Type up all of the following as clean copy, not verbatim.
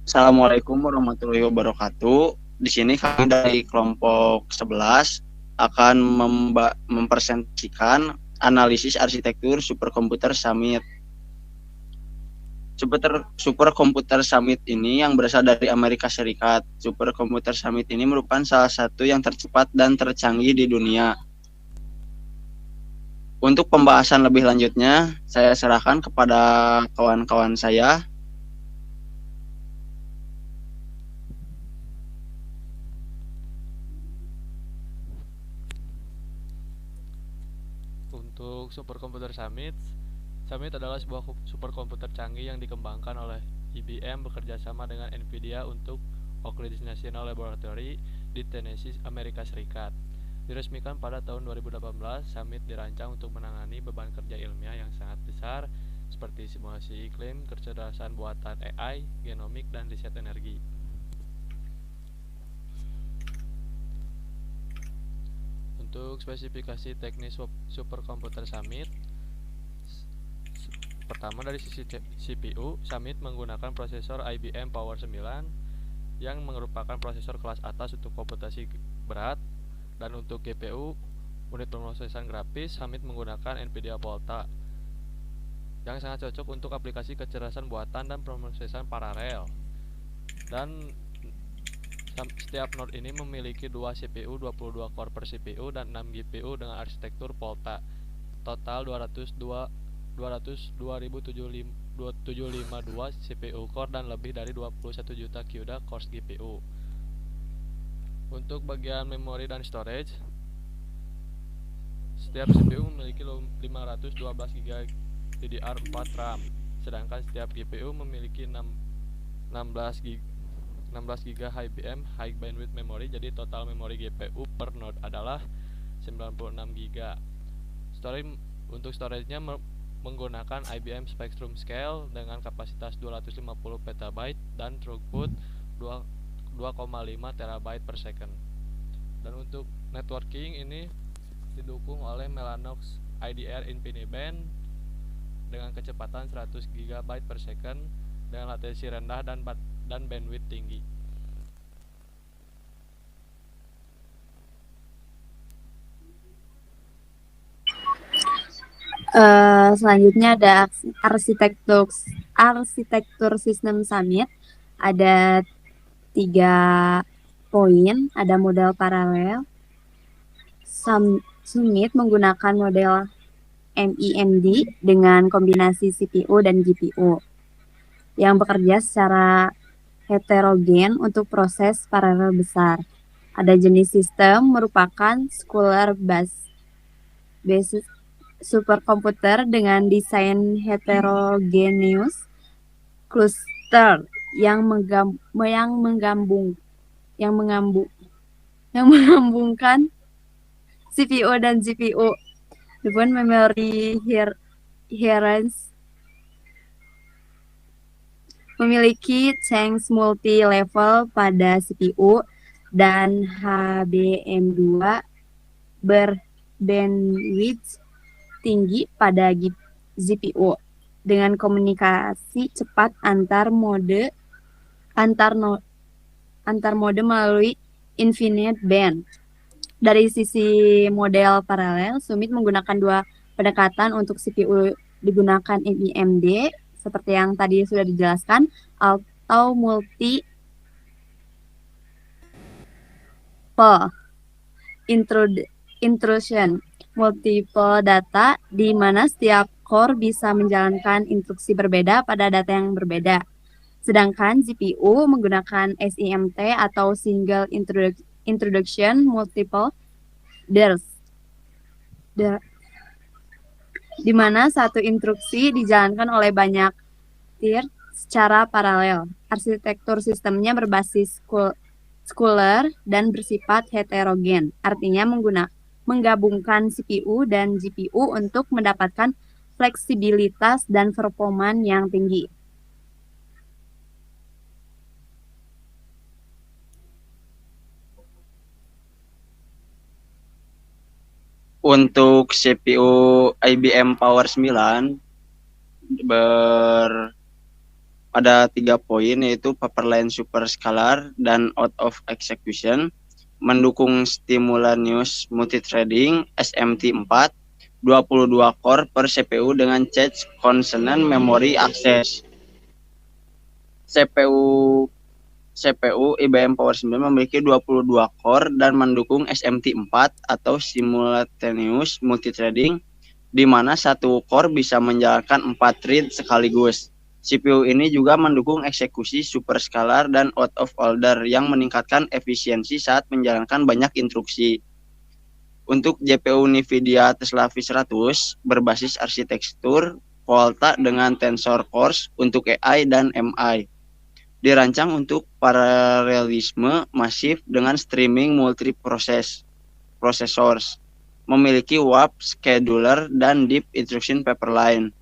Assalamualaikum warahmatullahi wabarakatuh. Di sini kami dari kelompok 11 akan mempresentasikan analisis arsitektur superkomputer Summit. Superkomputer Summit ini yang berasal dari Amerika Serikat. Superkomputer Summit ini merupakan salah satu yang tercepat dan tercanggih di dunia. Untuk pembahasan lebih lanjutnya, saya serahkan kepada kawan-kawan saya. Untuk Superkomputer Summit, Summit adalah sebuah superkomputer canggih yang dikembangkan oleh IBM bekerjasama dengan NVIDIA untuk Oak Ridge National Laboratory di Tennessee, Amerika Serikat. Diresmikan pada tahun 2018, Summit dirancang untuk menangani beban kerja ilmiah yang sangat besar seperti simulasi iklim, kecerdasan buatan AI, genomik, dan riset energi. Untuk spesifikasi teknis superkomputer Summit, pertama dari sisi CPU, Summit menggunakan prosesor IBM Power 9 yang merupakan prosesor kelas atas untuk komputasi berat, dan untuk GPU, unit pemrosesan grafis, Summit menggunakan NVIDIA Volta yang sangat cocok untuk aplikasi kecerdasan buatan dan pemrosesan paralel. Dan setiap node ini memiliki 2 CPU 22 core per CPU dan 6 GPU dengan arsitektur Volta. Total 202.752 CPU core dan lebih dari 21 juta CUDA cores GPU. Untuk bagian memori dan storage, setiap CPU memiliki 512 GB DDR4 RAM, sedangkan setiap GPU memiliki 16 GB HBM High Bandwidth Memory. Jadi total memori GPU per node adalah 96 GB. Untuk storage-nya menggunakan IBM Spectrum Scale dengan kapasitas 250 petabyte dan throughput 2,5 terabyte per second. Dan untuk networking ini didukung oleh Mellanox IDR InfiniBand dengan kecepatan 100 GB per second dengan latensi rendah dan bandwidth tinggi. Selanjutnya ada arsitektur sistem Summit. Ada 3 poin. Ada model paralel. Summit menggunakan model MEMD dengan kombinasi CPU dan GPU yang bekerja secara heterogen untuk proses paralel besar. Ada jenis sistem merupakan Scholar Based superkomputer dengan desain heterogeneous cluster yang menggabungkan CPU dan GPU dengan memory adherence, memiliki chunks multi-level pada CPU dan HBM2 berbandwidth tinggi pada GPU dengan komunikasi cepat antar mode melalui infinite band. Dari sisi model paralel, Summit menggunakan 2 pendekatan. Untuk CPU digunakan MEMD seperti yang tadi sudah dijelaskan, atau multiple intrusion, multiple data, di mana setiap core bisa menjalankan instruksi berbeda pada data yang berbeda. Sedangkan GPU menggunakan SIMT atau Single Introduction Multiple Threads, di mana satu instruksi dijalankan oleh banyak thread secara paralel. Arsitektur sistemnya berbasis Scholar dan bersifat heterogen, artinya menggabungkan CPU dan GPU untuk mendapatkan fleksibilitas dan performa yang tinggi. Untuk CPU IBM Power 9 ada 3 poin, yaitu Paperline Superscalar dan Out of Execution, mendukung Stimultaneous Multithreading SMT4, 22 core per CPU dengan Cache Consonant Memory Access. CPU IBM Power 9 memiliki 22 core dan mendukung SMT4 atau Simultaneous Multithreading, di mana satu core bisa menjalankan 4 thread sekaligus. CPU ini juga mendukung eksekusi superscalar dan out of order yang meningkatkan efisiensi saat menjalankan banyak instruksi. Untuk GPU NVIDIA Tesla V100 berbasis arsitektur Volta dengan Tensor Cores untuk AI dan MI. Dirancang untuk paralelisme masif dengan streaming multiprocessors. Memiliki warp scheduler dan deep instruction pipeline.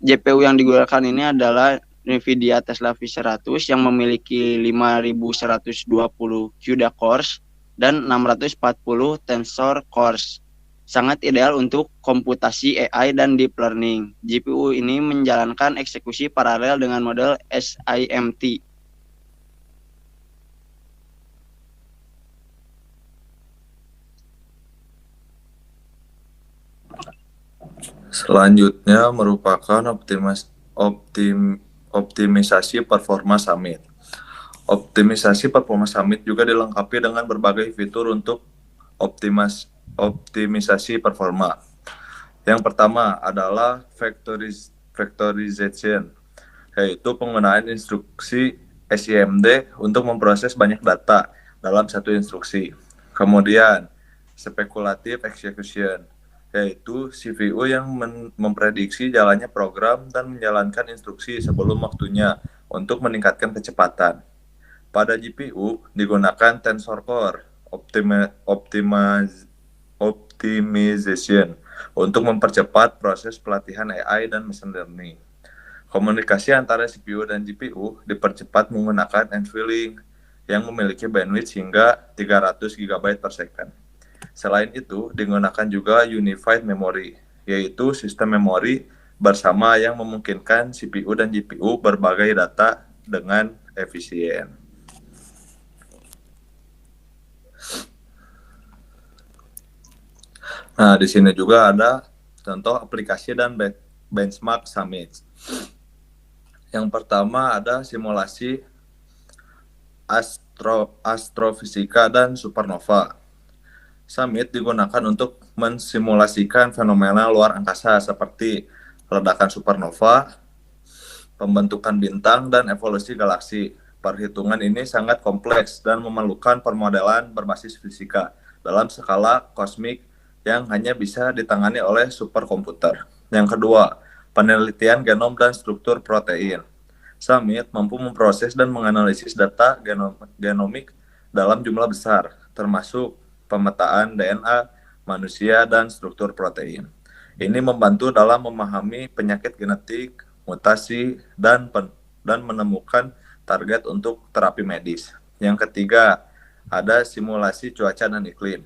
GPU yang digunakan ini adalah NVIDIA Tesla V100 yang memiliki 5120 CUDA cores dan 640 Tensor cores. Sangat ideal untuk komputasi AI dan deep learning. GPU ini menjalankan eksekusi paralel dengan model SIMT. Selanjutnya merupakan optimisasi performa Summit. Optimisasi performa Summit juga dilengkapi dengan berbagai fitur untuk optimisasi performa. Yang pertama adalah factorization, yaitu penggunaan instruksi SIMD untuk memproses banyak data dalam satu instruksi. Kemudian, speculative execution, yaitu CPU yang memprediksi jalannya program dan menjalankan instruksi sebelum waktunya untuk meningkatkan kecepatan. Pada GPU digunakan Tensor Core optimization untuk mempercepat proses pelatihan AI dan machine learning. Komunikasi antara CPU dan GPU dipercepat menggunakan NVLink yang memiliki bandwidth hingga 300 GB per second. Selain itu, digunakan juga Unified Memory, yaitu sistem memori bersama yang memungkinkan CPU dan GPU berbagai data dengan efisien. Nah, di sini juga ada contoh aplikasi dan benchmark Summit. Yang pertama ada simulasi astrofisika dan supernova. Summit digunakan untuk mensimulasikan fenomena luar angkasa seperti ledakan supernova, pembentukan bintang, dan evolusi galaksi. Perhitungan ini sangat kompleks dan memerlukan permodelan berbasis fisika dalam skala kosmik yang hanya bisa ditangani oleh superkomputer. Yang kedua, penelitian genom dan struktur protein. Summit mampu memproses dan menganalisis data genomik dalam jumlah besar, termasuk pemetaan DNA, manusia, dan struktur protein. Ini membantu dalam memahami penyakit genetik, mutasi, dan menemukan target untuk terapi medis. Yang ketiga, ada simulasi cuaca dan iklim.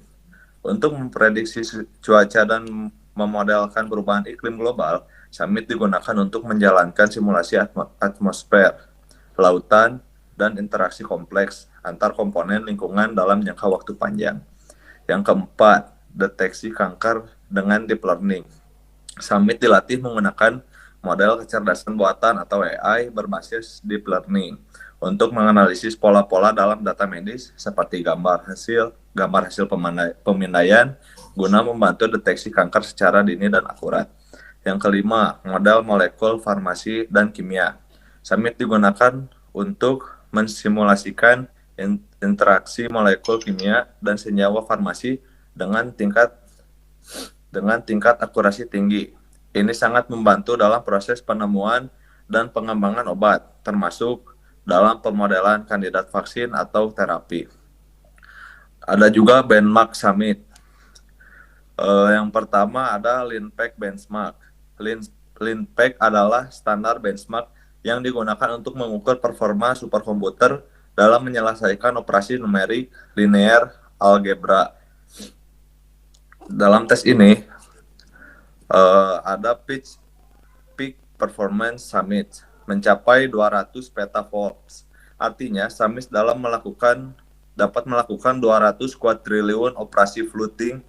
Untuk memprediksi cuaca dan memodelkan perubahan iklim global, Summit digunakan untuk menjalankan simulasi atmosfer, lautan, dan interaksi kompleks antar komponen lingkungan dalam jangka waktu panjang. Yang keempat, deteksi kanker dengan deep learning. Summit dilatih menggunakan model kecerdasan buatan atau AI berbasis deep learning untuk menganalisis pola-pola dalam data medis seperti gambar hasil pemindaian guna membantu deteksi kanker secara dini dan akurat. Yang kelima, model molekul farmasi dan kimia. Summit digunakan untuk mensimulasikan interaksi molekul kimia dan senyawa farmasi dengan tingkat akurasi tinggi. Ini sangat membantu dalam proses penemuan dan pengembangan obat, termasuk dalam pemodelan kandidat vaksin atau terapi. Ada juga benchmark Summit. Yang pertama ada LeanPack benchmark. LeanPack adalah standar benchmark yang digunakan untuk mengukur performa superkomputer dalam menyelesaikan operasi numerik linear algebra. Dalam tes ini ada Peak Performance Summit. mencapai 200 petaflops. Artinya, Summit dapat melakukan 200 kuadriliun operasi floating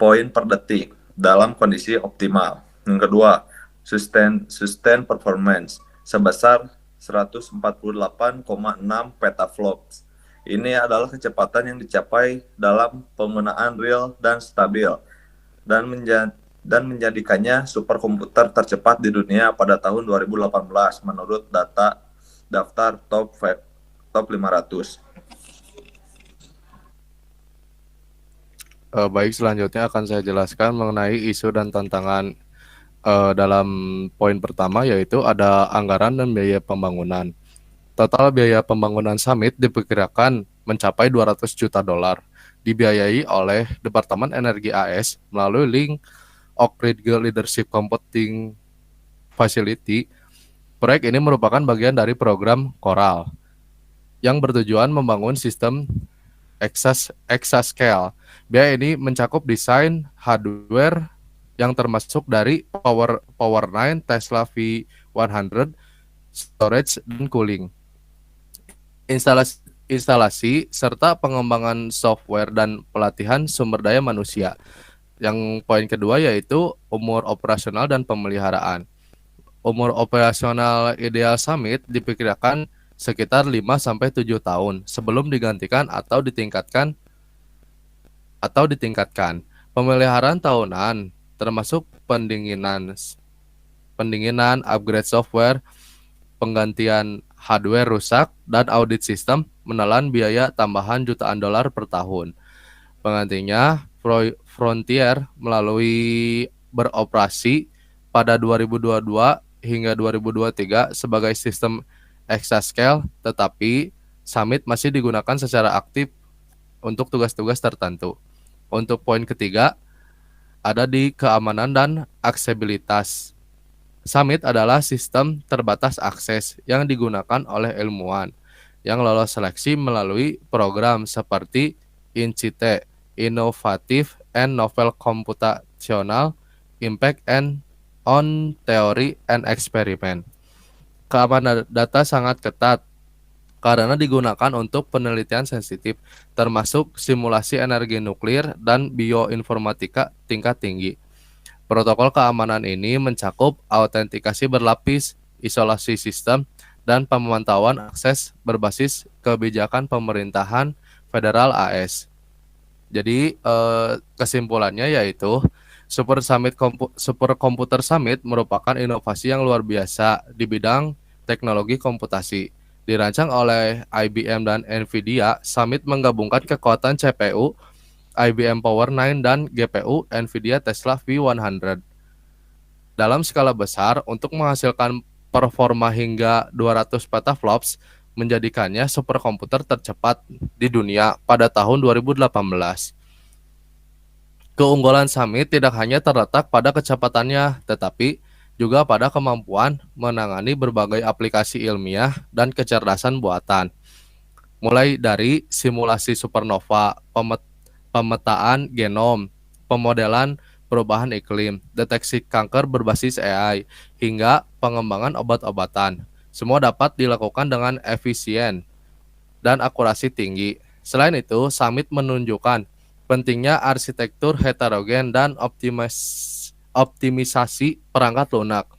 point per detik dalam kondisi optimal. Yang kedua, sustain performance sebesar 148,6 petaflops. Ini adalah kecepatan yang dicapai dalam penggunaan real dan stabil dan menjadikannya superkomputer tercepat di dunia pada tahun 2018 menurut daftar top 500. Baik, selanjutnya akan saya jelaskan mengenai isu dan tantangan dalam poin pertama, yaitu ada anggaran dan biaya pembangunan. Total biaya pembangunan Summit diperkirakan mencapai 200 juta dolar, dibiayai oleh Departemen Energi AS melalui link Oak Ridge Leadership Computing Facility. Proyek ini merupakan bagian dari program Coral yang bertujuan membangun sistem exascale. Biaya ini mencakup desain hardware yang termasuk dari Power 9, Tesla V100, storage, dan cooling. Instalasi serta pengembangan software dan pelatihan sumber daya manusia. Yang poin kedua yaitu umur operasional dan pemeliharaan. Umur operasional ideal Summit diperkirakan sekitar 5-7 tahun sebelum digantikan atau ditingkatkan. Pemeliharaan tahunan termasuk pendinginan, upgrade software, penggantian hardware rusak, dan audit sistem menelan biaya tambahan jutaan dolar per tahun. Penggantinya, Frontier melalui beroperasi pada 2022 hingga 2023 sebagai sistem exascale, tetapi Summit masih digunakan secara aktif untuk tugas-tugas tertentu. Untuk poin ketiga, ada di keamanan dan aksesibilitas. Summit adalah sistem terbatas akses yang digunakan oleh ilmuwan yang lolos seleksi melalui program seperti INCITE, Innovative and Novel Computational Impact and on Theory and Experiment. Keamanan data sangat ketat karena digunakan untuk penelitian sensitif, termasuk simulasi energi nuklir dan bioinformatika tingkat tinggi. Protokol keamanan ini mencakup autentikasi berlapis, isolasi sistem, dan pemantauan akses berbasis kebijakan pemerintahan federal AS. Jadi kesimpulannya yaitu Supercomputer Summit merupakan inovasi yang luar biasa di bidang teknologi komputasi. Dirancang oleh IBM dan NVIDIA, Summit menggabungkan kekuatan CPU IBM Power 9 dan GPU NVIDIA Tesla V100 dalam skala besar untuk menghasilkan performa hingga 200 petaflops, menjadikannya superkomputer tercepat di dunia pada tahun 2018. Keunggulan Summit tidak hanya terletak pada kecepatannya, tetapi juga pada kemampuan menangani berbagai aplikasi ilmiah dan kecerdasan buatan. Mulai dari simulasi supernova, pemetaan genom, pemodelan perubahan iklim, deteksi kanker berbasis AI, hingga pengembangan obat-obatan. Semua dapat dilakukan dengan efisien dan akurasi tinggi. Selain itu, Summit menunjukkan pentingnya arsitektur heterogen dan optimisasi perangkat lunak,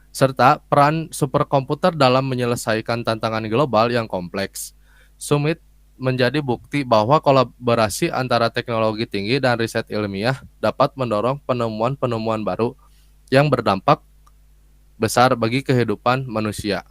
serta peran superkomputer dalam menyelesaikan tantangan global yang kompleks. Summit menjadi bukti bahwa kolaborasi antara teknologi tinggi dan riset ilmiah dapat mendorong penemuan-penemuan baru yang berdampak besar bagi kehidupan manusia.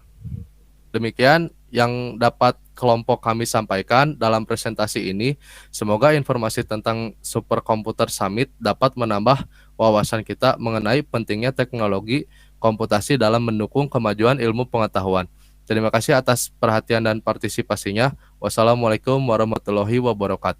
Demikian yang dapat kelompok kami sampaikan dalam presentasi ini. Semoga informasi tentang Supercomputer Summit dapat menambah wawasan kita mengenai pentingnya teknologi komputasi dalam mendukung kemajuan ilmu pengetahuan. Terima kasih atas perhatian dan partisipasinya. Wassalamualaikum warahmatullahi wabarakatuh.